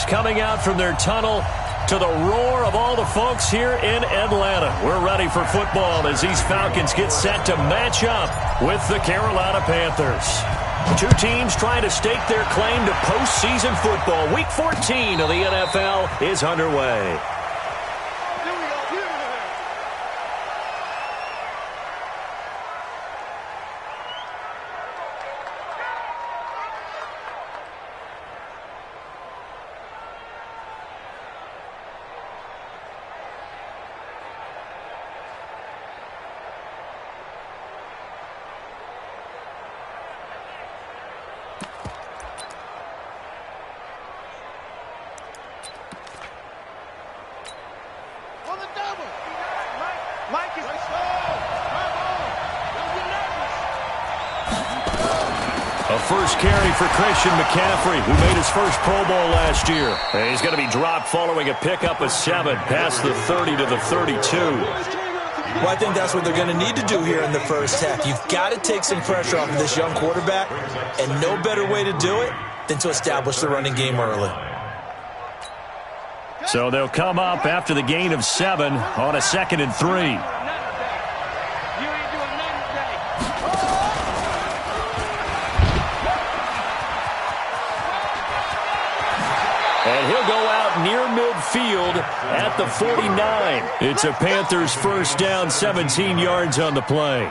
Fans coming out from their tunnel to the roar of all the folks here in Atlanta. We're ready for football as these Falcons get set to match up with the Carolina Panthers. Two teams trying to stake their claim to postseason football. Week 14 of the NFL is underway. A first carry for Christian McCaffrey, who made his first Pro Bowl last year. And he's going to be dropped following a pickup of 7 past the 30 to the 32. Well, I think that's what they're going to need to do here in the first half. You've got to take some pressure off of this young quarterback, and no better way to do it than to establish the running game early. So they'll come up after the gain of 7 on a 2nd and 3. And he'll go out near midfield at the 49. It's a Panthers first down, 17 yards on the play.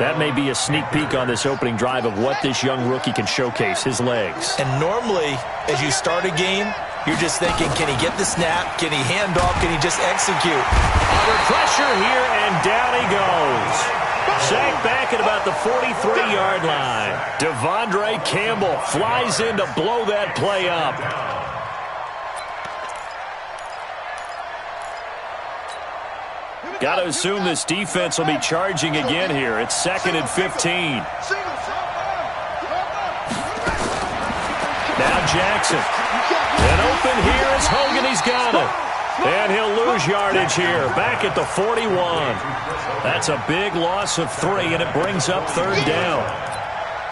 That may be a sneak peek on this opening drive of what this young rookie can showcase, his legs. And normally, as you start a game, you're just thinking, can he get the snap? Can he hand off? Can he just execute? Under pressure here, and down he goes. Sacked back at about the 43-yard line. Devondre Campbell flies in to blow that play up. Got to assume this defense will be charging again here. It's 2nd and 15. Now Jackson. And open here is Hogan. He's got it. And he'll lose yardage here. Back at the 41. That's a big loss of 3, and it brings up 3rd down.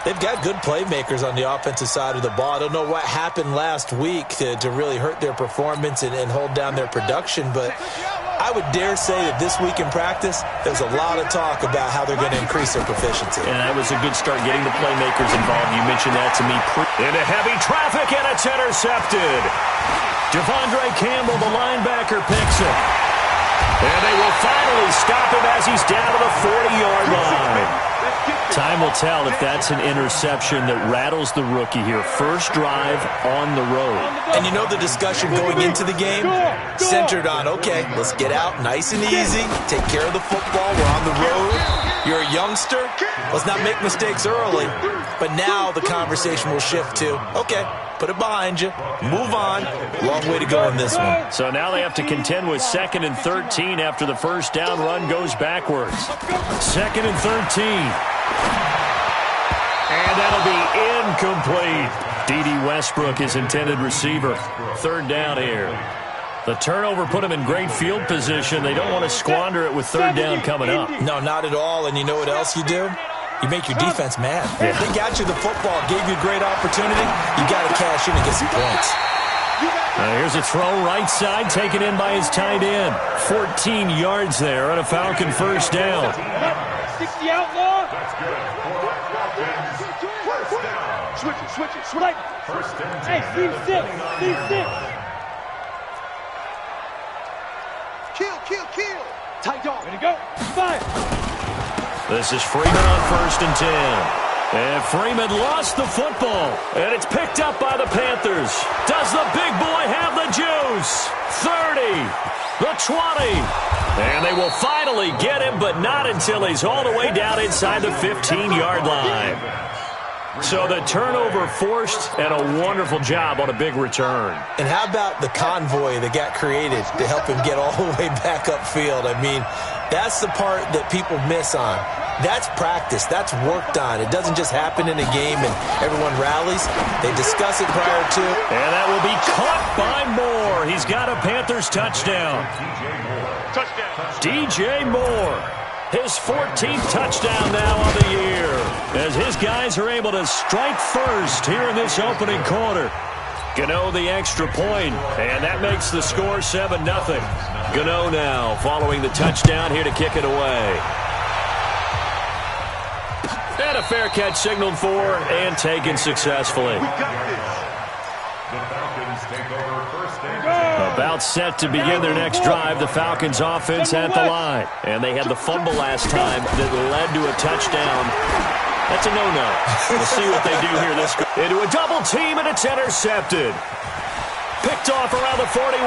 They've got good playmakers on the offensive side of the ball. I don't know what happened last week to really hurt their performance and hold down their production, but I would dare say that this week in practice, there's a lot of talk about how they're going to increase their proficiency. And that was a good start getting the playmakers involved. You mentioned that to me. Into heavy traffic, and it's intercepted. Devondre Campbell, the linebacker, picks it. And they will finally stop him as he's down to the 40-yard line. Time will tell if that's an interception that rattles the rookie here. First drive on the road. And you know the discussion going into the game centered on, okay, let's get out nice and easy, take care of the football, we're on the road. You're a youngster, let's not make mistakes early. But now the conversation will shift to, okay, put it behind you, move on. Long way to go in this one. So now they have to contend with 2nd and 13 after the first down run goes backwards. 2nd and 13. And that'll be incomplete. D.D. Westbrook, his intended receiver. 3rd down here. The turnover put him in great field position. They don't want to squander it with 3rd down coming up. No, not at all. And you know what else you do? You make your defense mad. Yeah. They got you the football, gave you a great opportunity. You got to cash in and get some points. Here's a throw right side, taken in by his tight end. 14 yards there on a Falcon first down. 60 outlaw. Switch it. Hey, Steve 6. Kill. Tight dog. Ready to go. Fire. This is Freeman on 1st and 10. And Freeman lost the football. And it's picked up by the Panthers. Does the big boy have the juice? 30. The 20. And they will finally get him, but not until he's all the way down inside the 15-yard line. So the turnover forced, and a wonderful job on a big return. And how about the convoy that got created to help him get all the way back upfield? I mean, that's the part that people miss on. That's practice. That's worked on. It doesn't just happen in a game and everyone rallies. They discuss it prior to. And that will be caught by Moore. He's got a Panthers touchdown. DJ Moore. His 14th touchdown now on the year, as his guys are able to strike first here in this opening quarter. Gano the extra point, and that makes the score 7-0. Gano now following the touchdown here to kick it away. And a fair catch signaled for and taken successfully. About set to begin their next drive, the Falcons offense at the line. And they had the fumble last time that led to a touchdown. That's a no-no. We'll see what they do here. This into a double team, and it's intercepted. Picked off around the 41.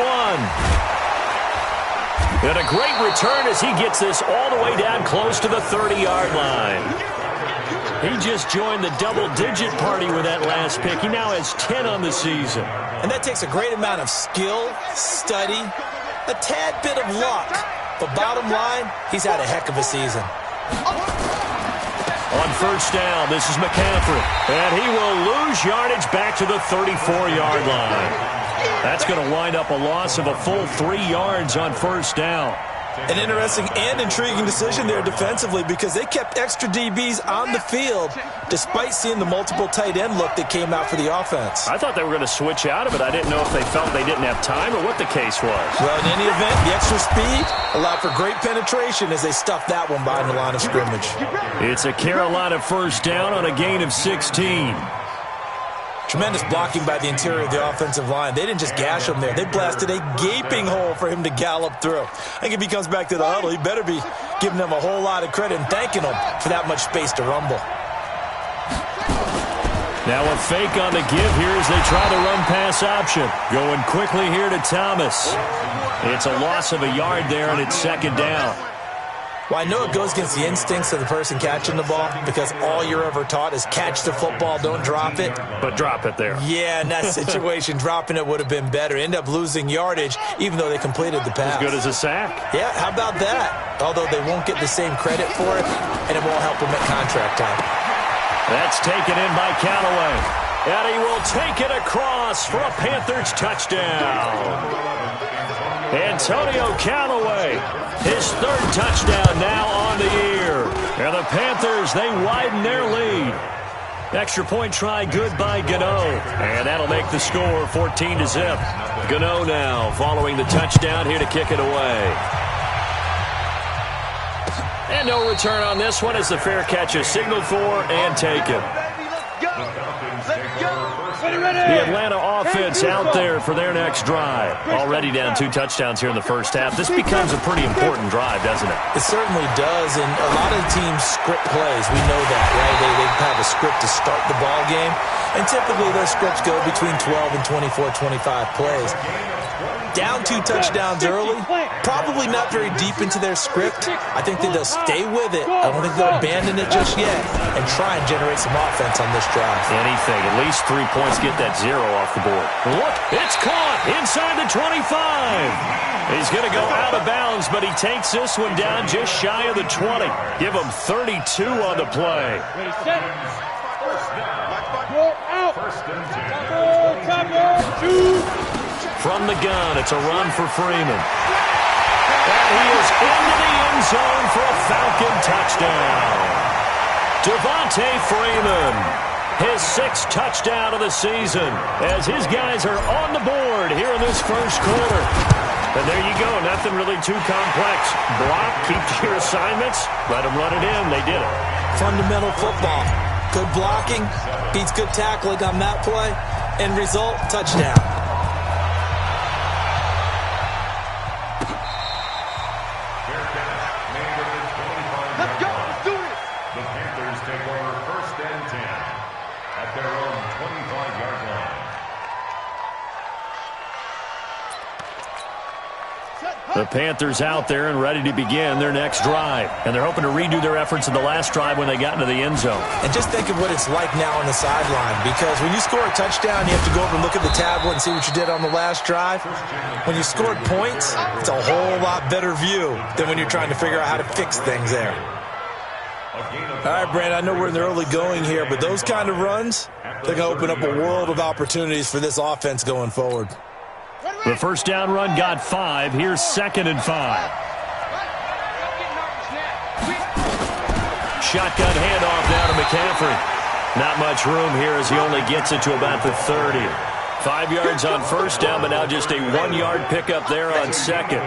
And a great return as he gets this all the way down close to the 30-yard line. He just joined the double-digit party with that last pick. He now has 10 on the season. And that takes a great amount of skill, study, a tad bit of luck. But bottom line, he's had a heck of a season. On first down, this is McCaffrey. And he will lose yardage back to the 34-yard line. That's going to wind up a loss of a full 3 yards on first down. An interesting and intriguing decision there defensively because they kept extra DBs on the field despite seeing the multiple tight end look that came out for the offense. I thought they were going to switch out of it. I didn't know if they felt they didn't have time or what the case was. Well, in any event, the extra speed allowed for great penetration as they stuffed that one behind the line of scrimmage. It's a Carolina first down on a gain of 16. Tremendous blocking by the interior of the offensive line. They didn't just gash him there. They blasted a gaping hole for him to gallop through. I think if he comes back to the huddle, he better be giving them a whole lot of credit and thanking them for that much space to rumble. Now a fake on the give here as they try the run-pass option. Going quickly here to Thomas. It's a loss of a yard there, and it's second down. Well, I know it goes against the instincts of the person catching the ball because all you're ever taught is catch the football, don't drop it. But drop it there. Yeah, in that situation, dropping it would have been better. End up losing yardage even though they completed the pass. As good as a sack. Yeah, how about that? Although they won't get the same credit for it, and it won't help them at contract time. That's taken in by Callaway. And he will take it across for a Panthers touchdown. Antonio Callaway, his third touchdown now on the year. And the Panthers, they widen their lead. Extra point try good by Gano. And that'll make the score 14-0. Gano now following the touchdown here to kick it away. And no return on this one as the fair catch is signaled for and taken. The Atlanta offense out there for their next drive. Already down 2 touchdowns here in the first half. This becomes a pretty important drive, doesn't it? It certainly does, and a lot of teams script plays. We know that, right? They have a script to start the ball game, and typically those scripts go between 12 and 24, 25 plays. Down 2 touchdowns early, probably not very deep into their script. I think that they'll stay with it. I don't think they'll abandon it just yet and try and generate some offense on this drive. Anything. At least 3 points, get that 0 off the board. Look, it's caught inside the 25. He's going to go out of bounds, but he takes this one down just shy of the 20. Give him 32 on the play. Ready, set. Go out. From the gun, it's a run for Freeman. And he is into the end zone for a Falcon touchdown. Devontae Freeman, his 6th touchdown of the season, as his guys are on the board here in this first quarter. And there you go, nothing really too complex. Block, keep to your assignments, let them run it in. They did it. Fundamental football. Good blocking, beats good tackling on that play, end result, touchdown. Let's go. Let's do it. The Panthers take over 1st and 10 at their own 25-yard line. The Panthers out there and ready to begin their next drive. And they're hoping to redo their efforts in the last drive when they got into the end zone. And just think of what it's like now on the sideline, because when you score a touchdown, you have to go over and look at the tablet and see what you did on the last drive. When you scored points, it's a whole lot better view than when you're trying to figure out how to fix things there. All right, Brandon, I know we're in the early going here, but those kind of runs, they're going to open up a world of opportunities for this offense going forward. The first down run got 5. Here's 2nd and 5. Shotgun handoff now to McCaffrey. Not much room here as he only gets it to about the 30. 5 yards on first down, but now just a 1-yard pickup there on second.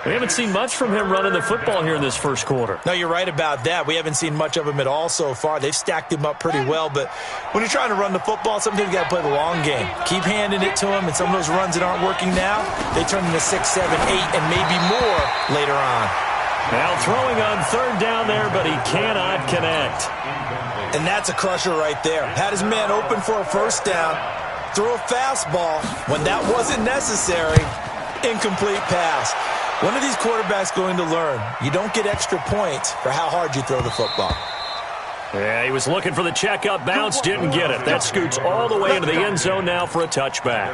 We haven't seen much from him running the football here in this first quarter. No, you're right about that. We haven't seen much of him at all so far. They've stacked him up pretty well, but when you're trying to run the football, sometimes you got to play the long game. Keep handing it to him, and some of those runs that aren't working now, they turn into 6, 7, 8, and maybe more later on. Now throwing on third down there, but he cannot connect. And that's a crusher right there. Had his man open for a first down, threw a fastball. When that wasn't necessary, incomplete pass. When are these quarterbacks going to learn? You don't get extra points for how hard you throw the football. Yeah, he was looking for the checkup bounce, didn't get it. That scoots all the way into the end zone now for a touchback.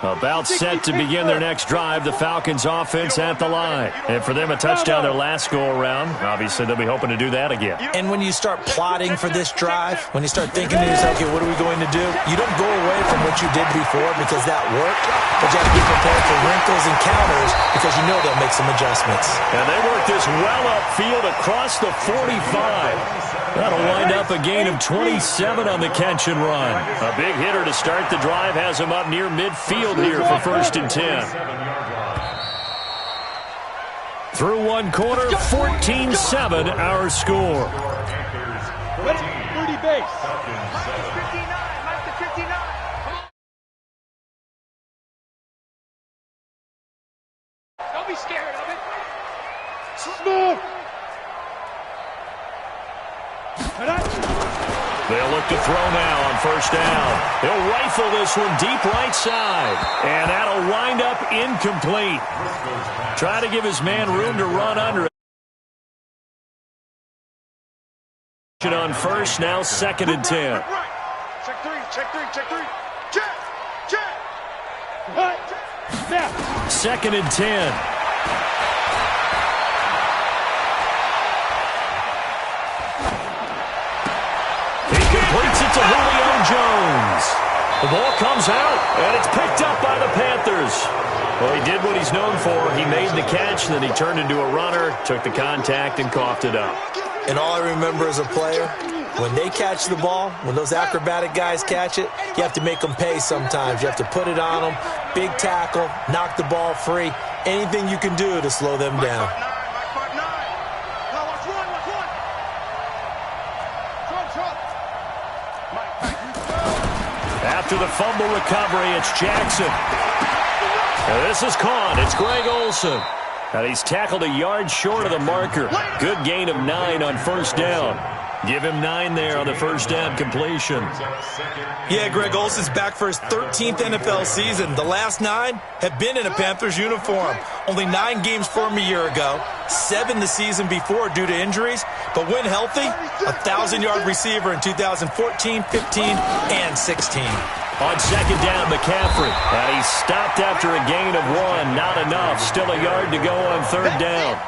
About set to begin their next drive, the Falcons offense at the line. And for them, a touchdown their last go-around. Obviously, they'll be hoping to do that again. And when you start plotting for this drive, when you start thinking to yourself, okay, what are we going to do? You don't go away from what you did before because that worked, but you have to be prepared for wrinkles and counters because you know they'll make some adjustments. And they work this well upfield across the 45. That'll wind up a gain of 27 on the catch and run. A big hitter to start the drive has him up near midfield here for 1st and 10. Through one quarter, 14-7 our score. Ready? 30 base. Don't be scared of it. Smoke. They'll look to throw now on first down. He'll rifle this one deep right side. And that'll wind up incomplete. Try to give his man room to run under it. On first, now 2nd and 10. Check three, check three, check three. Check. Now. 2nd and 10. Completes it to Julio Jones. The ball comes out, and it's picked up by the Panthers. Well, he did what he's known for. He made the catch, and then he turned into a runner, took the contact, and coughed it up. And all I remember as a player, when they catch the ball, when those acrobatic guys catch it, you have to make them pay sometimes. You have to put it on them, big tackle, knock the ball free, anything you can do to slow them down. After the fumble recovery, it's Jackson. And this is caught. It's Greg Olsen. And he's tackled a yard short of the marker. Good gain of 9 on first down. Give him 9 there on the first down completion. Yeah, Greg Olsen's back for his 13th NFL season. The last 9 have been in a Panthers uniform. Only 9 games for him a year ago, 7 the season before due to injuries. But when healthy, a 1,000-yard receiver in 2014, 15, and 16. On second down, McCaffrey. And he's stopped after a gain of 1. Not enough. Still a yard to go on third down.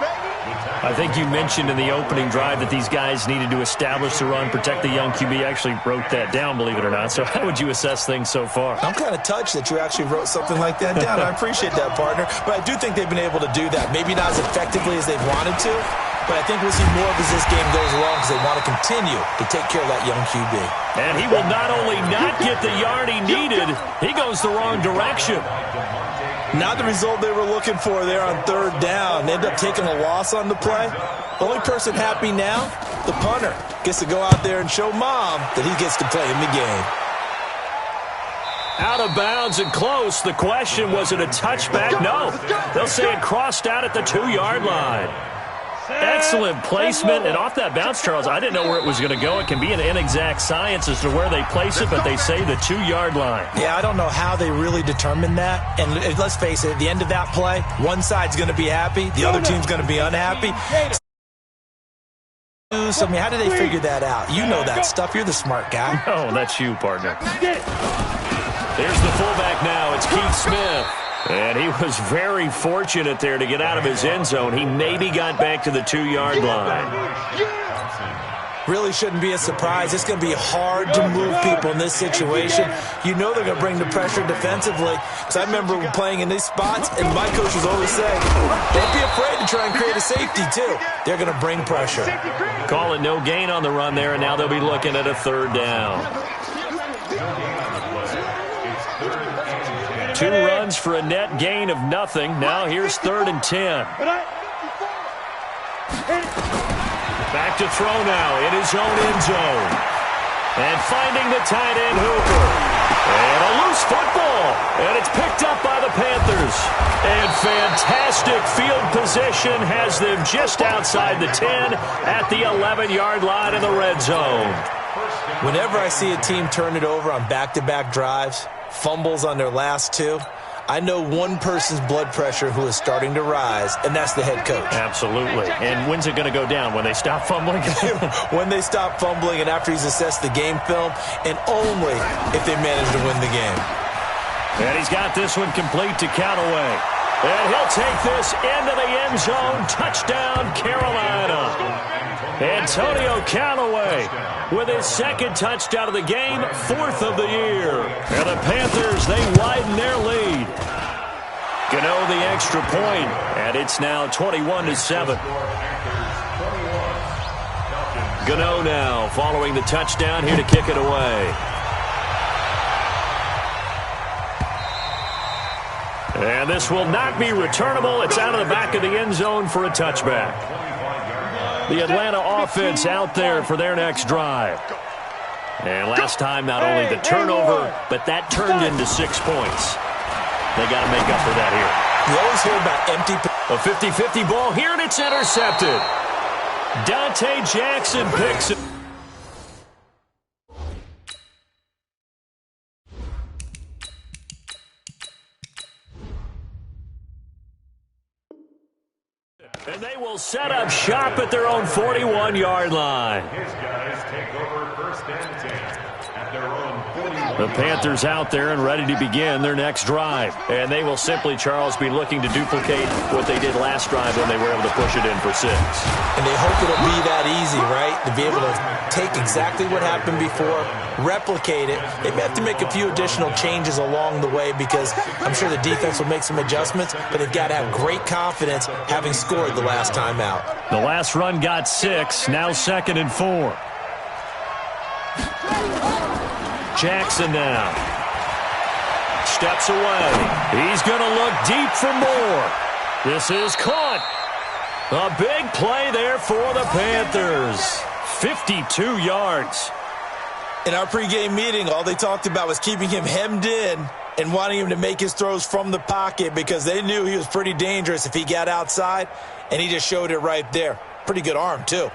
I think you mentioned in the opening drive that these guys needed to establish the run, protect the young QB. I actually wrote that down, believe it or not. So how would you assess things so far? I'm kind of touched that you actually wrote something like that down. I appreciate that, partner. But I do think they've been able to do that. Maybe not as effectively as they've wanted to, but I think we'll see more of as this game goes along because they want to continue to take care of that young QB. And he will not only not get the yard he needed, he goes the wrong direction. Not the result they were looking for there on third down. They end up taking a loss on the play. The only person happy now, the punter, gets to go out there and show mom that he gets to play in the game. Out of bounds and close. The question, was it a touchback? No. They'll say it crossed out at the 2-yard line. Excellent placement. And off that bounce, Charles, I didn't know where it was going to go. It can be an inexact science as to where they place it, but they say the 2-yard line. Yeah, I don't know how they really determined that. And let's face it, at the end of that play, one side's going to be happy, the other team's going to be unhappy. I mean, how did they figure that out? You know that stuff. You're the smart guy. Oh, that's you, partner. There's the fullback now. It's Keith Smith. And he was very fortunate there to get out of his end zone. He maybe got back to the 2-yard line. Really shouldn't be a surprise. It's going to be hard to move people in this situation. You know they're going to bring the pressure defensively. Because I remember playing in these spots, and my coaches always say, don't be afraid to try and create a safety, too. They're going to bring pressure. Call it no gain on the run there, and now they'll be looking at a third down. 2 runs for a net gain of nothing. Now here's 3rd and 10. Back to throw now in his own end zone. And finding the tight end Hooper. And a loose football. And it's picked up by the Panthers. And fantastic field position has them just outside the 10 at the 11-yard line in the red zone. Whenever I see a team turn it over on back-to-back drives, fumbles on their last 2, I know one person's blood pressure who is starting to rise, and that's the head coach. Absolutely. And when's it going to go down? When they stop fumbling? When they stop fumbling and after he's assessed the game film, and only if they manage to win the game. And he's got this one complete to Callaway. And he'll take this into the end zone. Touchdown, Carolina. Antonio Callaway with his 2nd touchdown of the game, 4th of the year. And the Panthers, they widen their lead. Gano the extra point, and it's now 21-7. Gano now following the touchdown here to kick it away. And this will not be returnable. It's out of the back of the end zone for a touchback. The Atlanta offense out there for their next drive. And last time, not only the turnover, but that turned into 6 points. They got to make up for that here. You always hear about empty. A 50-50 ball here, and it's intercepted. Dante Jackson picks it. And they will set up shop at their own 41-yard line. His guys take over 1st and 10 at their own 41. The Panthers out there and ready to begin their next drive. And they will simply, Charles, be looking to duplicate what they did last drive when they were able to push it in for 6. And they hope it'll be that easy, right? To be able to take exactly what happened before, replicate it. They may have to make a few additional changes along the way because I'm sure the defense will make some adjustments, but they've got to have great confidence having scored the last time out. The last run got 6, now 2nd and 4. Jackson now. Steps away. He's going to look deep for more. This is caught. A big play there for the Panthers. 52 yards. In our pregame meeting, all they talked about was keeping him hemmed in and wanting him to make his throws from the pocket because they knew he was pretty dangerous if he got outside, and he just showed it right there. Pretty good arm, too.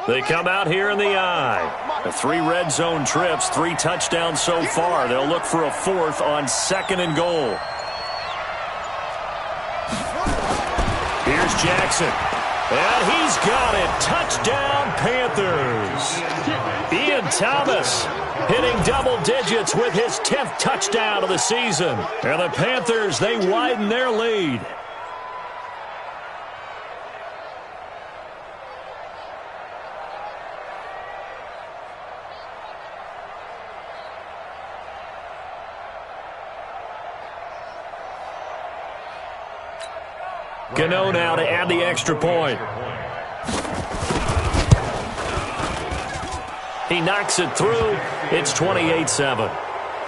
They come out here in the eye. The 3 red zone trips, 3 touchdowns so far. They'll look for a 4th on 2nd and goal. Here's Jackson. And he's got it. Touchdown, Panthers. Ian Thomas hitting double digits with his 10th touchdown of the season. And the Panthers, they widen their lead. Gano now to add the extra point. He knocks it through. It's 28-7.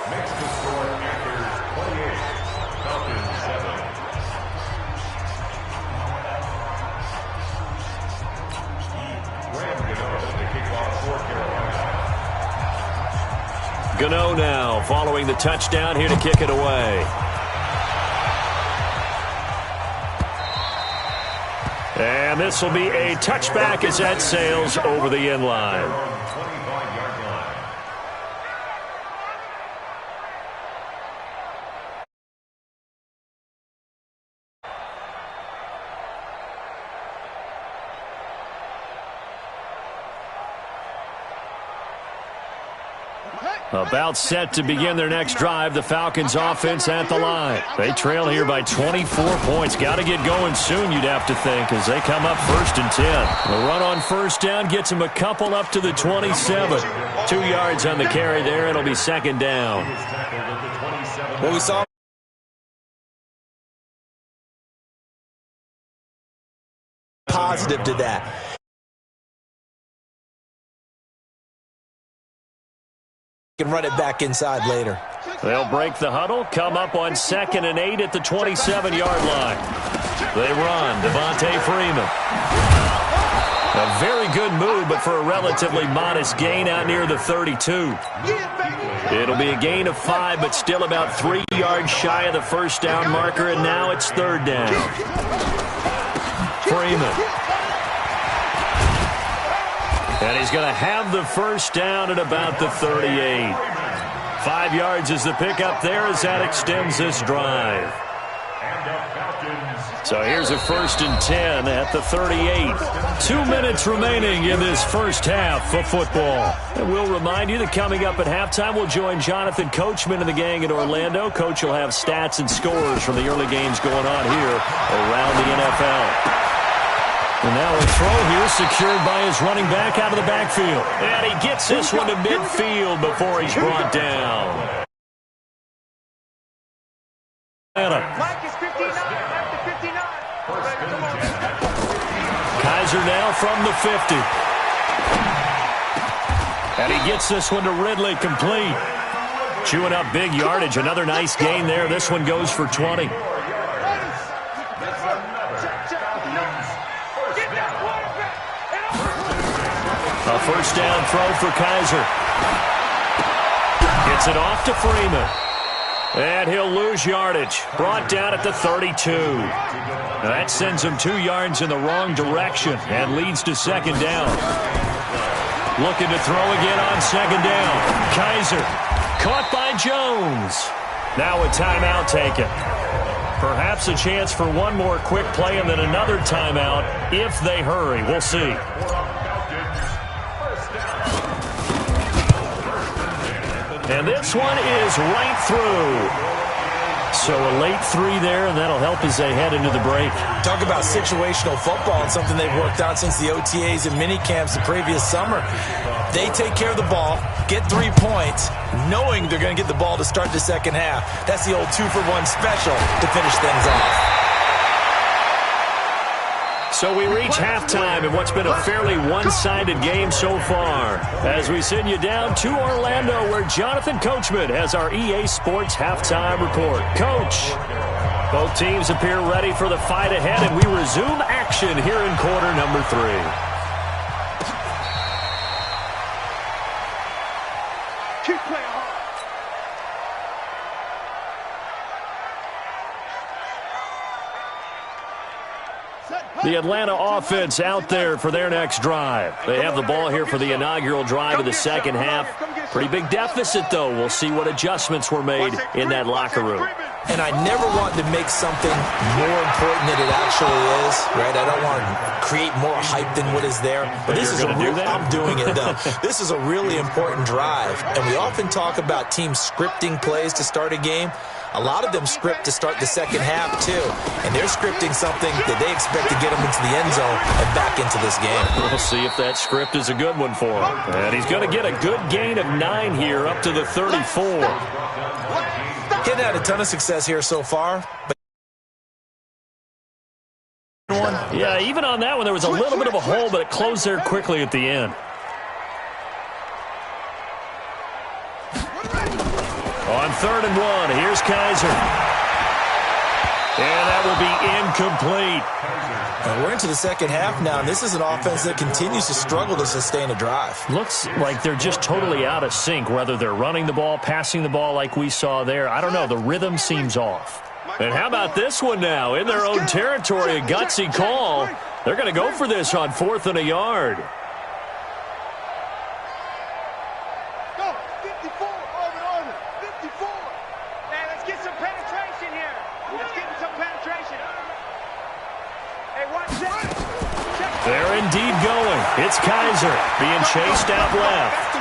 Makes the score Panthers 28, Falcons 7. Graham Gano, the kickoff for Carolina. Gano now following the touchdown here to kick it away. And this will be a touchback as that sails over the end line. 25-yard line. About set to begin their next drive, the Falcons offense at the line. They trail here by 24 points. Got to get going soon, you'd have to think, as they come up 1st and 10. The run on 1st down gets them a couple up to the 27. 2 yards on the carry there. It'll be 2nd down. He is tackled at the 27. Well, we saw positive to that. Can run it back inside later. They'll break the huddle, come up on 2nd and 8 at the 27-yard line. They run, Devontae Freeman. A very good move, but for a relatively modest gain out near the 32. It'll be a gain of 5, but still about 3 yards shy of the first down marker, and now it's 3rd down. Freeman. And he's going to have the first down at about the 38. 5 yards is the pickup there as that extends this drive. So here's a 1st and 10 at the 38. 2 minutes remaining in this first half of football. And we'll remind you that coming up at halftime, we'll join Jonathan Coachman and the gang in Orlando. Coach will have stats and scores from the early games going on here around the NFL. And now a throw here secured by his running back out of the backfield. And he gets this one to midfield before he's brought down. Kaiser now from the 50. And he gets this one to Ridley complete. Chewing up big yardage. Another nice gain there. This one goes for 20. A first down throw for Kaiser. Gets it off to Freeman. And he'll lose yardage. Brought down at the 32. Now that sends him 2 yards in the wrong direction and leads to 2nd down. Looking to throw again on 2nd down. Kaiser caught by Jones. Now a timeout taken. Perhaps a chance for one more quick play and then another timeout if they hurry. We'll see. And this one is right through. So a late 3 there, and that'll help as they head into the break. Talk about situational football and something they've worked on since the OTAs and mini camps the previous summer. They take care of the ball, get 3 points, knowing they're going to get the ball to start the second half. That's the old 2-for-1 special to finish things off. So we reach halftime in what's been a fairly one-sided game so far. As we send you down to Orlando, where Jonathan Coachman has our EA Sports halftime report. Coach, both teams appear ready for the fight ahead, and we resume action here in quarter number 3. Keep playing hard. The Atlanta offense out there for their next drive. They have the ball here for the inaugural drive of the second half. Pretty big deficit, though. We'll see what adjustments were made in that locker room. And I never want to make something more important than it actually is, right? I don't want to create more hype than what is there. But this is I'm doing it, though. This is a really important drive. And we often talk about teams scripting plays to start a game. A lot of them script to start the second half, too. And they're scripting something that they expect to get them into the end zone and back into this game. We'll see if that script is a good one for him. And he's going to get a good gain of 9 here up to the 34. He's had a ton of success here so far. But yeah, even on that one, there was a little bit of a hole, but it closed there quickly at the end. On 3rd and 1, here's Kaiser. And that will be incomplete. And we're into the second half now, and this is an offense that continues to struggle to sustain a drive. Looks like they're just totally out of sync, whether they're running the ball, passing the ball like we saw there. I don't know. The rhythm seems off. And how about this one now? In their own territory, a gutsy call. They're going to go for this on 4th and a yard. They're indeed going. It's Kaiser being chased out left.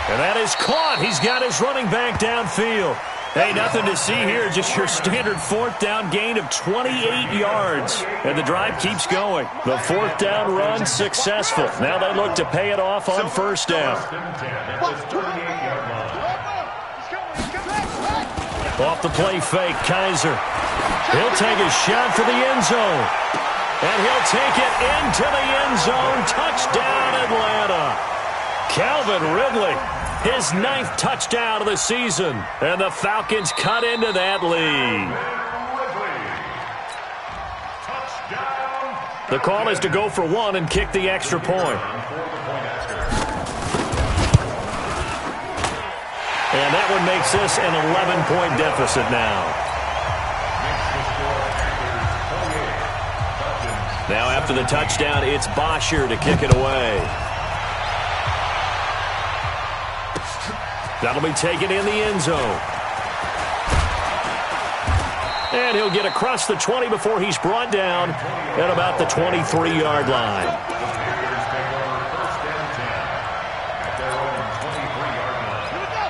And that is caught. He's got his running back downfield. Hey, nothing to see here. Just your standard 4th down gain of 28 yards. And the drive keeps going. The 4th down run successful. Now they look to pay it off on 1st down. Off the play fake, Kaiser. He'll take a shot for the end zone. And he'll take it into the end zone. Touchdown, Atlanta. Calvin Ridley, his 9th touchdown of the season. And the Falcons cut into that lead. The call is to go for one and kick the extra point. And that one makes this an 11-point deficit now. Now after the touchdown, it's Bosher to kick it away. That'll be taken in the end zone. And he'll get across the 20 before he's brought down at about the 23-yard line.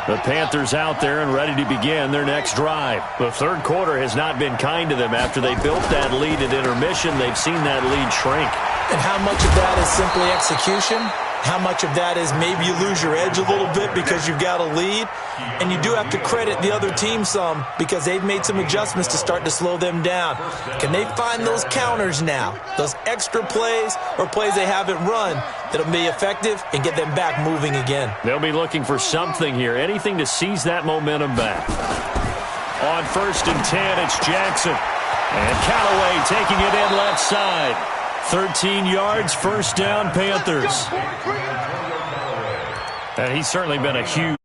The Panthers out there and ready to begin their next drive. The third quarter has not been kind to them. After they built that lead at intermission, they've seen that lead shrink. And how much of that is simply execution? How much of that is maybe you lose your edge a little bit because you've got a lead? And you do have to credit the other team some because they've made some adjustments to start to slow them down. Can they find those counters now, those extra plays or plays they haven't run that'll be effective and get them back moving again? They'll be looking for something here, anything to seize that momentum back. On 1st and 10, it's Jackson. And Callaway taking it in left side. 13 yards, first down, Panthers. And he's certainly been a huge...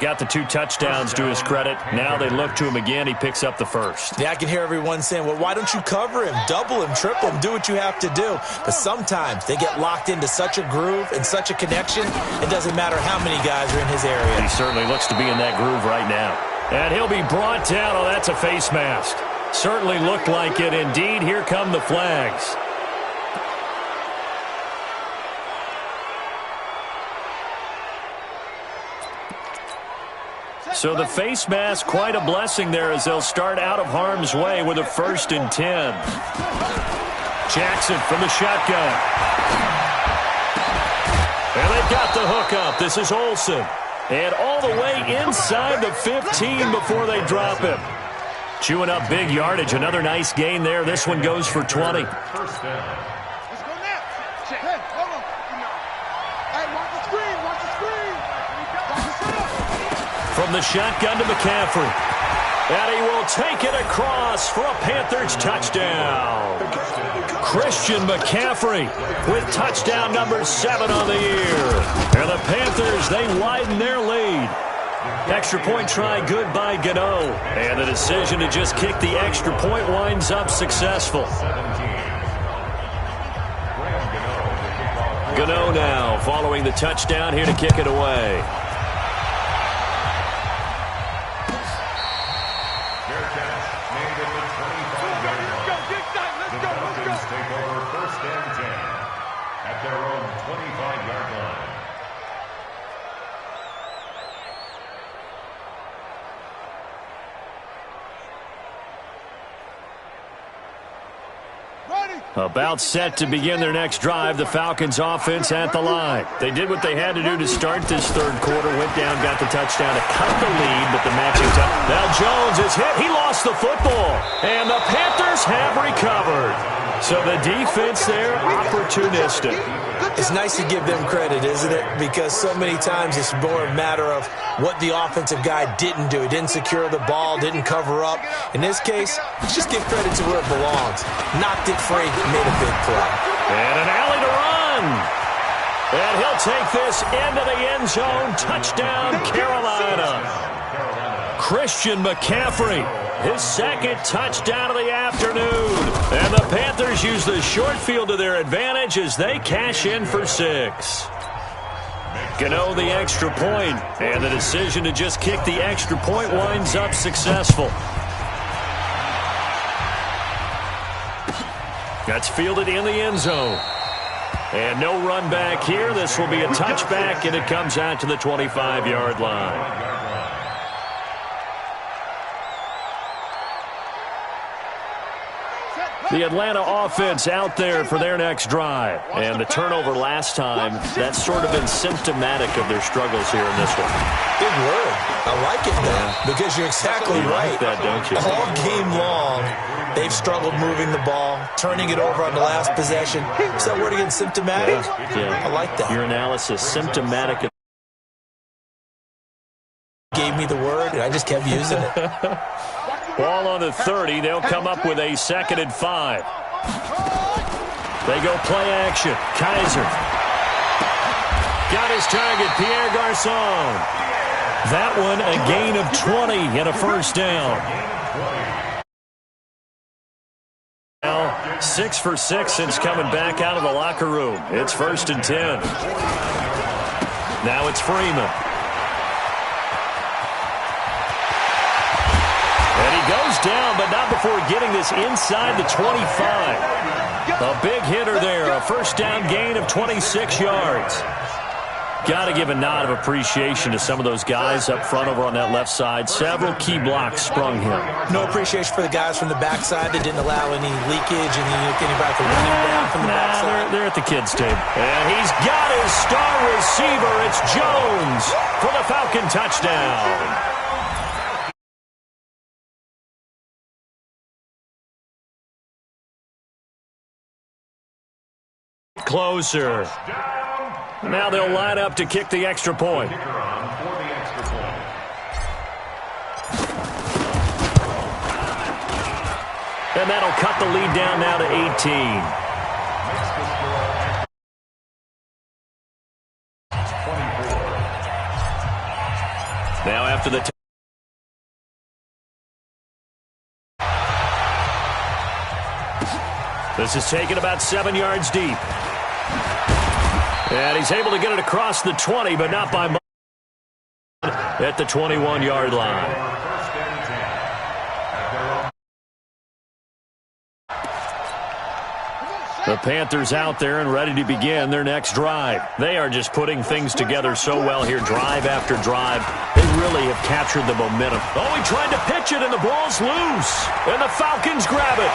Got the 2 touchdowns to his credit. Now they look to him again. He picks up the first. Yeah, I can hear everyone saying, well, why don't you cover him, double him, triple him, do what you have to do. But sometimes they get locked into such a groove and such a connection, it doesn't matter how many guys are in his area. He certainly looks to be in that groove right now. And he'll be brought down. Oh, that's a face mask. Certainly looked like it. Indeed, here come the flags. So the face mask, quite a blessing there as they'll start out of harm's way with a 1st and 10. Jackson from the shotgun. And they've got the hook up. This is Olsen. And all the way inside the 15 before they drop him. Chewing up big yardage. Another nice gain there. This one goes for 20. From the shotgun to McCaffrey. And he will take it across for a Panthers touchdown. Christian McCaffrey with touchdown number 7 on the year. And the Panthers, they widen their lead. Extra point try good by Gano. And the decision to just kick the extra point winds up successful. Gano now following the touchdown here to kick it away. About set to begin their next drive, the Falcons offense at the line. They did what they had to do to start this third quarter, went down, got the touchdown to cut the lead, but the matching touch. Now Jones is hit. He lost the football, and the Panthers have recovered. So the defense there, opportunistic. It's nice to give them credit, isn't it? Because so many times it's more a matter of what the offensive guy didn't do. He didn't secure the ball, didn't cover up. In this case, let's just give credit to where it belongs. Knocked it free, made a big play. And an alley to run. And he'll take this into the end zone. Touchdown, Carolina. Christian McCaffrey, his 2nd touchdown of the afternoon. And the Panthers use the short field to their advantage as they cash in for 6. Gano the extra point, and the decision to just kick the extra point winds up successful. That's fielded in the end zone. And no run back here. This will be a touchback, and it comes out to the 25-yard line. The Atlanta offense out there for their next drive. And the turnover last time, that's sort of been symptomatic of their struggles here in this one. Big word. I like it, though, because you're exactly right. Like that, don't you? All game long, they've struggled moving the ball, turning it over on the last possession. Is that word again, symptomatic? Yeah. I like that. Your analysis, symptomatic. Gave me the word, and I just kept using it. Ball on the 30. They'll come up with a 2nd and 5. They go play action. Kaiser. Got his target, Pierre Garçon. That one, a gain of 20 and a first down. Now, 6 for 6 since coming back out of the locker room. It's 1st and 10. Now it's Freeman. And he goes down, but not before getting this inside the 25. A big hitter there, a first down gain of 26 yards. Got to give a nod of appreciation to some of those guys up front over on that left side. Several key blocks sprung him. No appreciation for the guys from the backside that didn't allow any leakage and anybody from running down from the backside. They're at the kids' table. And he's got his star receiver. It's Jones for the Falcon touchdown. Closer. Now they'll line up to kick the extra point. And that'll cut the lead down now to 18. Now after the this is taken about 7 yards deep. And he's able to get it across the 20, but not by much at the 21-yard line. The Panthers out there and ready to begin their next drive. They are just putting things together so well here, drive after drive. They really have captured the momentum. Oh, he tried to pitch it, and the ball's loose. And the Falcons grab it.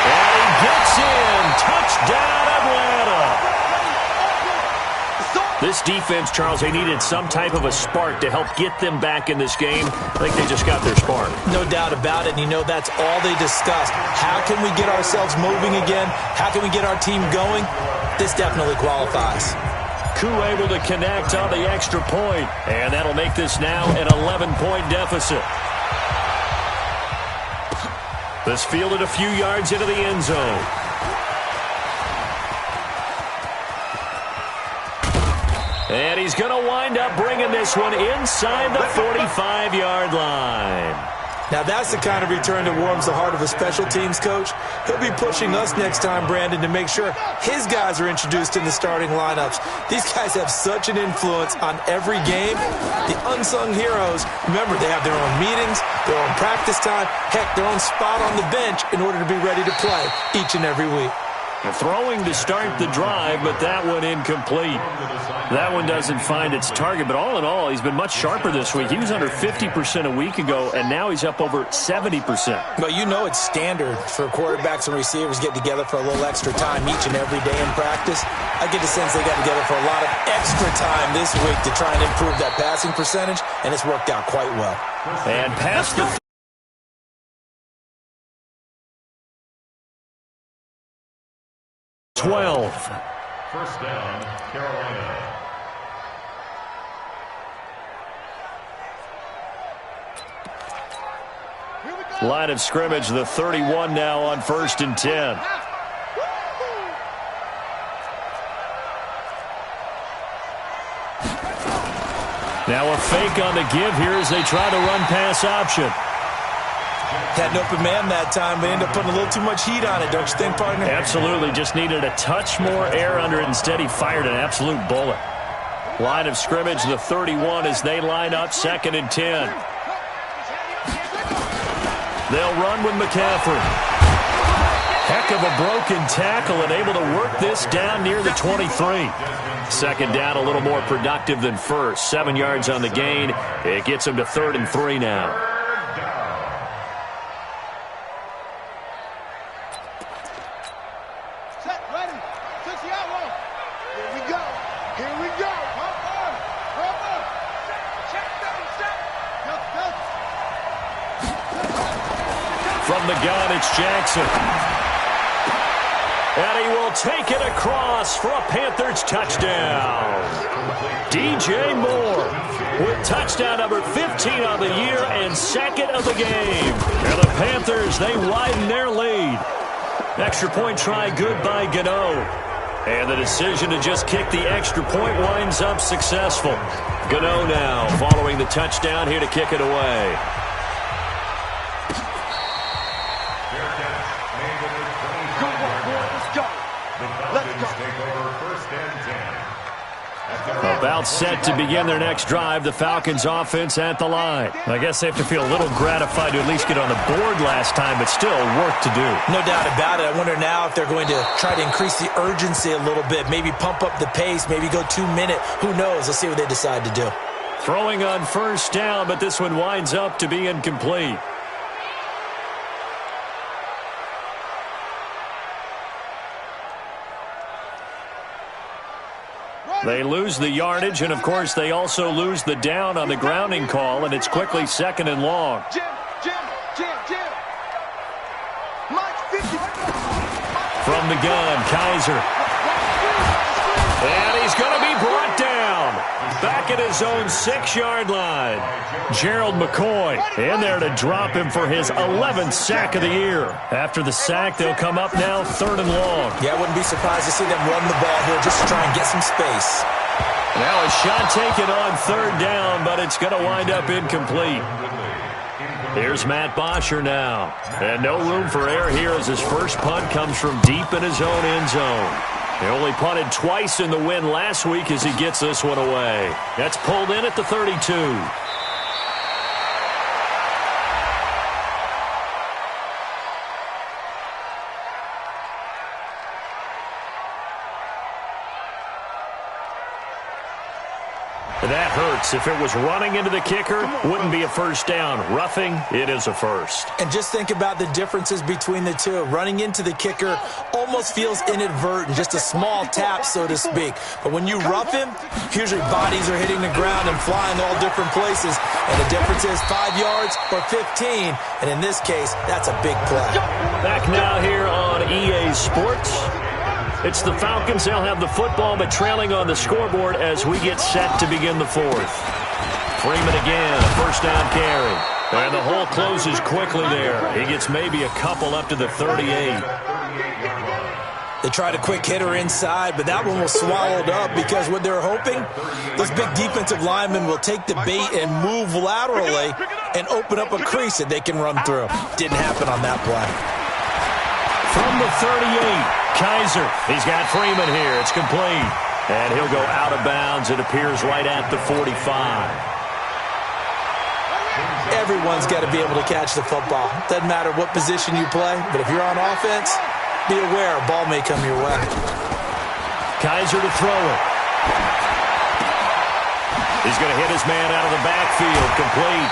And he gets in. Touchdown, Atlanta. This defense, Charles, they needed some type of a spark to help get them back in this game. I think they just got their spark. No doubt about it, and you know that's all they discussed. How can we get ourselves moving again? How can we get our team going? This definitely qualifies. Koo able to connect on the extra point, and that'll make this now an 11-point deficit. This fielded a few yards into the end zone. And he's going to wind up bringing this one inside the 45-yard line. Now that's the kind of return that warms the heart of a special teams coach. He'll be pushing us next time, Brandon, to make sure his guys are introduced in the starting lineups. These guys have such an influence on every game. The unsung heroes, remember, they have their own meetings, their own practice time, heck, their own spot on the bench in order to be ready to play each and every week. Throwing to start the drive, but that one incomplete. That one doesn't find its target, but all in all, he's been much sharper this week. He was under 50% a week ago, and now he's up over 70%. Well, you know it's standard for quarterbacks and receivers get together for a little extra time each and every day in practice. I get the sense they got together for a lot of extra time this week to try and improve that passing percentage, and it's worked out quite well. And past the 12. First down, Carolina. Line of scrimmage, the 31 now on 1st and 10. Now a fake on the give here as they try to run pass option. Had an open man that time, but ended up putting a little too much heat on it, don't you think, partner? Absolutely. Just needed a touch more air under it. Instead, he fired an absolute bullet. Line of scrimmage, the 31 as they line up 2nd and 10. They'll run with McCaffrey. Heck of a broken tackle and able to work this down near the 23. 2nd down, a little more productive than first. 7 yards on the gain. It gets him to 3rd and 3 now. From the gun, it's Jackson. And he will take it across for a Panthers touchdown. DJ Moore with touchdown number 15 on the year and second of the game. And the Panthers, they widen their lead. Extra point try good by Gano. And the decision to just kick the extra point winds up successful. Gano now following the touchdown here to kick it away. About set to begin their next drive, the Falcons offense at the line. I guess they have to feel a little gratified to at least get on the board last time, but still work to do. No doubt about it. I wonder now if they're going to try to increase the urgency a little bit, maybe pump up the pace, maybe go 2 minute. Who knows? Let's see what they decide to do. Throwing on first down, but this one winds up to be incomplete. They lose the yardage, and, of course, they also lose the down on the grounding call, and it's quickly second and long. From the gun, Kaiser. And he's going to be brought down. Back at his own 6-yard line. Gerald McCoy in there to drop him for his 11th sack of the year. After the sack, they'll come up now third and long. Yeah, I wouldn't be surprised to see them run the ball here just to try and get some space. Now a shot taken on third down, but it's going to wind up incomplete. Here's Matt Bosher now. And no room for error here as his first punt comes from deep in his own end zone. He only punted twice in the win last week as he gets this one away. That's pulled in at the 32. That hurts. If it was running into the kicker, wouldn't be a first down. Roughing, it is a first. And just think about the differences between the two. Running into the kicker almost feels inadvertent, just a small tap, so to speak. But when you rough him, usually bodies are hitting the ground and flying all different places. And the difference is 5 yards or 15. And in this case, that's a big play. Back now here on EA Sports. It's the Falcons. They'll have the football, but trailing on the scoreboard as we get set to begin the fourth. Freeman again, a first down carry. And the hole closes quickly there. He gets maybe a couple up to the 38. They tried a quick hitter inside, but that one was swallowed up because what they're hoping, those big defensive linemen will take the bait and move laterally and open up a crease that they can run through. Didn't happen on that play. From the 38. Kaiser, he's got Freeman here. It's complete. And he'll go out of bounds. It appears right at the 45. Everyone's got to be able to catch the football. Doesn't matter what position you play, but if you're on offense, be aware a ball may come your way. Kaiser to throw it. He's going to hit his man out of the backfield. Complete.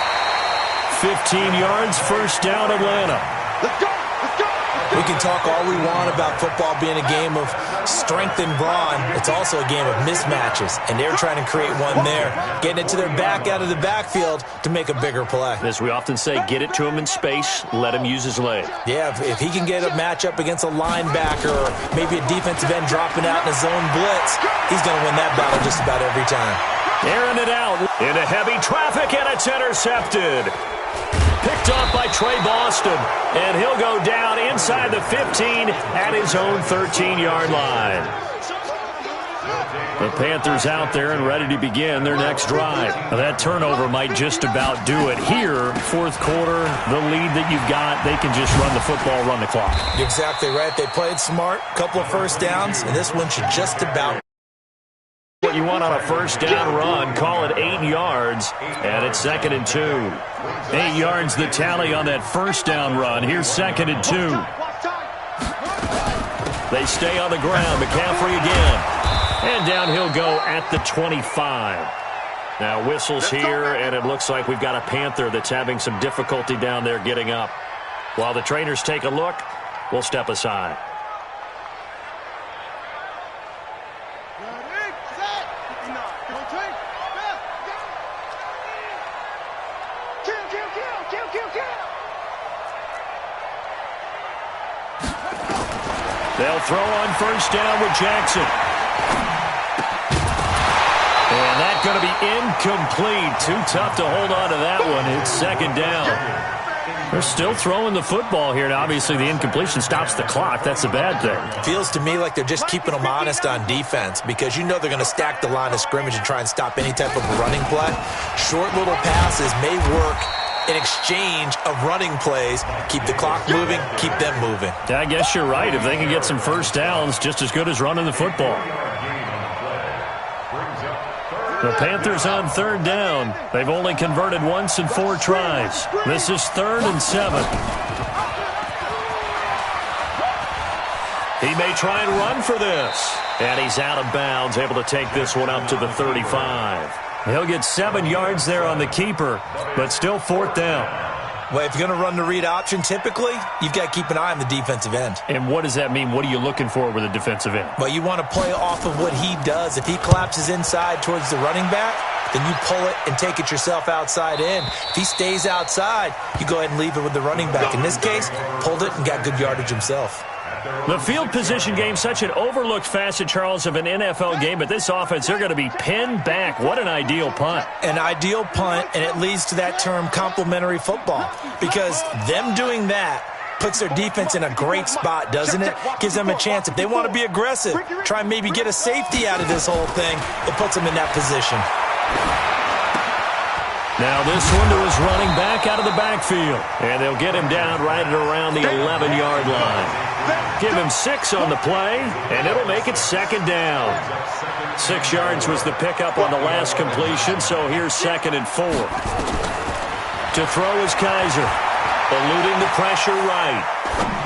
15 yards, first down, Atlanta. Let's go! Let's go! We can talk all we want about football being a game of strength and brawn. It's also a game of mismatches, and they're trying to create one there, getting it to their back out of the backfield to make a bigger play. As we often say, get it to him in space, let him use his leg. Yeah, if he can get a matchup against a linebacker or maybe a defensive end dropping out in a zone blitz, he's going to win that battle just about every time. Airing it out into heavy traffic, and it's intercepted. Picked off by Trey Boston, and he'll go down inside the 15 at his own 13-yard line. The Panthers out there and ready to begin their next drive. Now that turnover might just about do it. Here, fourth quarter, the lead that you've got, they can just run the football, run the clock. You're exactly right. They played smart, couple of first downs, and this one should just about what you want on a first down run. Call it 8 yards, and it's 2nd and 2. 8 yards the tally on that first down run. Here's 2nd and 2. They stay on the ground. McCaffrey again. And down he'll go at the 25. Now whistles here, and it looks like we've got a Panther that's having some difficulty down there getting up. While the trainers take a look, we'll step aside. They'll throw on first down with Jackson. And that's going to be incomplete. Too tough to hold on to that one. It's second down. They're still throwing the football here. Now, obviously, the incompletion stops the clock. That's a bad thing. Feels to me like they're just keeping them honest on defense because you know they're going to stack the line of scrimmage and try and stop any type of a running play. Short little passes may work in exchange of running plays. Keep the clock moving, keep them moving. I guess you're right. If they can get some first downs, just as good as running the football. The Panthers on third down. They've only converted once in 4 tries. This is 3rd and 7. He may try and run for this. And he's out of bounds, able to take this one up to the 35. He'll get 7 yards there on the keeper, but still 4th down. Well, if you're going to run the read option, typically, you've got to keep an eye on the defensive end. And what does that mean? What are you looking for with a defensive end? Well, you want to play off of what he does. If he collapses inside towards the running back, then you pull it and take it yourself outside in. If he stays outside, you go ahead and leave it with the running back. In this case, pulled it and got good yardage himself. The field position game, such an overlooked facet, Charles, of an NFL game, but this offense, they're going to be pinned back. What an ideal punt. An ideal punt, and it leads to that term complementary football, because them doing that puts their defense in a great spot, doesn't it? Gives them a chance. If they want to be aggressive, try and maybe get a safety out of this whole thing, it puts them in that position. Now this one to his running back out of the backfield. And they'll get him down right at around the 11-yard line. Give him 6 on the play, and it'll make it second down. 6 yards was the pickup on the last completion, so here's 2nd and 4. To throw is Kaiser. Eluding the pressure right.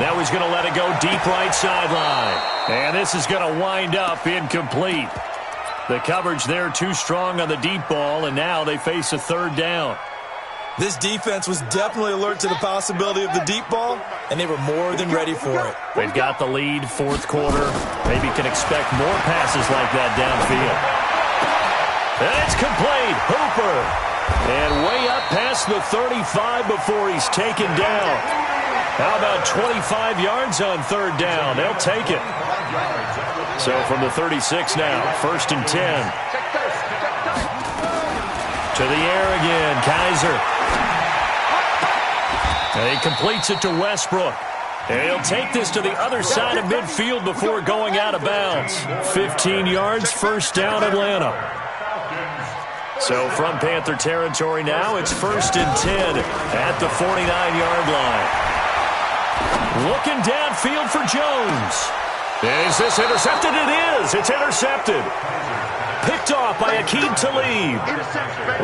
Now he's going to let it go deep right sideline. And this is going to wind up incomplete. The coverage there too strong on the deep ball, and now they face a 3rd down. This defense was definitely alert to the possibility of the deep ball, and they were more than ready for it. They've got the lead, 4th quarter. Maybe can expect more passes like that downfield. And it's complete. Hooper. And way up past the 35 before he's taken down. How about 25 yards on 3rd down? They'll take it. So from the 36 now, 1st and 10. To the air again, Kaiser. And he completes it to Westbrook. And he'll take this to the other side of midfield before going out of bounds. 15 yards, 1st down, Atlanta. So from Panther territory now, it's 1st and 10 at the 49-yard line. Looking downfield for Jones. Is this intercepted? It is. It's intercepted. Picked off by Aqib Talib.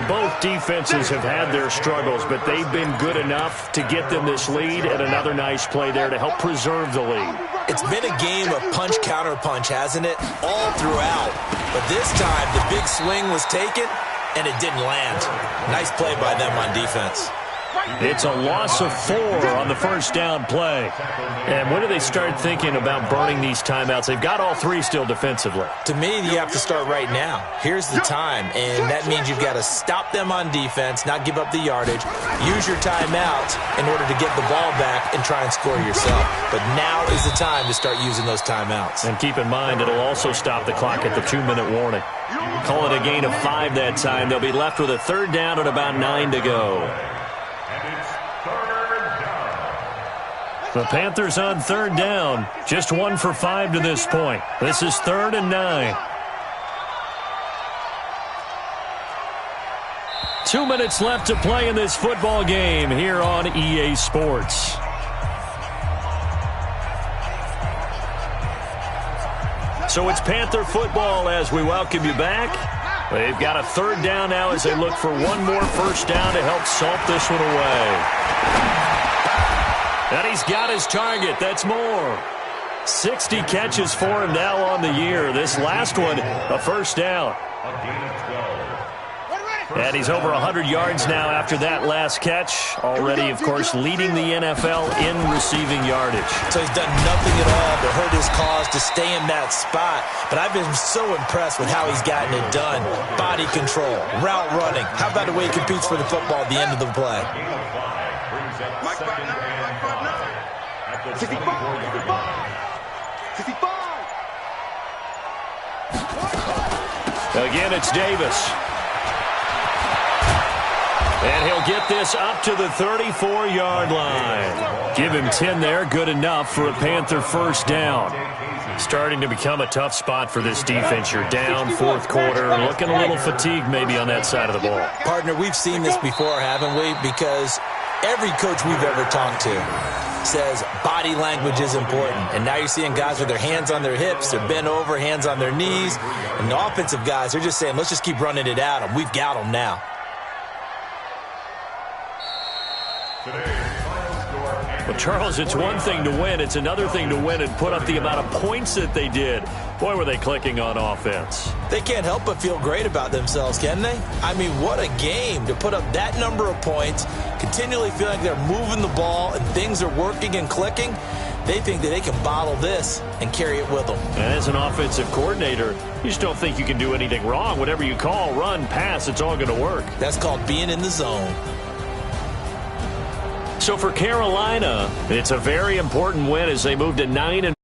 Both defenses have had their struggles, but they've been good enough to get them this lead, and another nice play there to help preserve the lead. It's been a game of punch-counter-punch, hasn't it? All throughout. But this time, the big swing was taken, and it didn't land. Nice play by them on defense. It's a loss of 4 on the 1st down play. And when do they start thinking about burning these timeouts? They've got all 3 still defensively. To me, you have to start right now. Here's the time, and that means you've got to stop them on defense, not give up the yardage, use your timeouts in order to get the ball back and try and score yourself. But now is the time to start using those timeouts. And keep in mind, it'll also stop the clock at the 2-minute warning. Call it a gain of 5 that time. They'll be left with a 3rd down and about 9 to go. The Panthers on 3rd down. Just 1 for 5 to this point. This is 3rd and 9. 2 minutes left to play in this football game here on EA Sports. So it's Panther football as we welcome you back. They've got a 3rd down now as they look for one more 1st down to help salt this one away. And he's got his target. That's more. 60 catches for him now on the year. This last one, a 1st down. And he's over 100 yards now after that last catch. Already, of course, leading the NFL in receiving yardage. So he's done nothing at all to hurt his cause to stay in that spot. But I've been so impressed with how he's gotten it done. Body control, route running. How about the way he competes for the football at the end of the play? 65. Again, it's Davis. And he'll get this up to the 34-yard line. Give him 10 there, good enough for a Panther first down. Starting to become a tough spot for this defense. You're down fourth quarter, looking a little fatigued maybe on that side of the ball. Partner, we've seen this before, haven't we? Because every coach we've ever talked to says body language is important. And now you're seeing guys with their hands on their hips, they're bent over, hands on their knees. And the offensive guys, they're just saying, let's just keep running it at them. We've got them now. Well, Charles, it's one thing to win. It's another thing to win and put up the amount of points that they did. Boy, were they clicking on offense. They can't help but feel great about themselves, can they? I mean, what a game to put up that number of points, continually feeling like they're moving the ball and things are working and clicking. They think that they can bottle this and carry it with them. And as an offensive coordinator, you just don't think you can do anything wrong. Whatever you call, run, pass, it's all going to work. That's called being in the zone. So for Carolina, it's a very important win as they move to 9-4.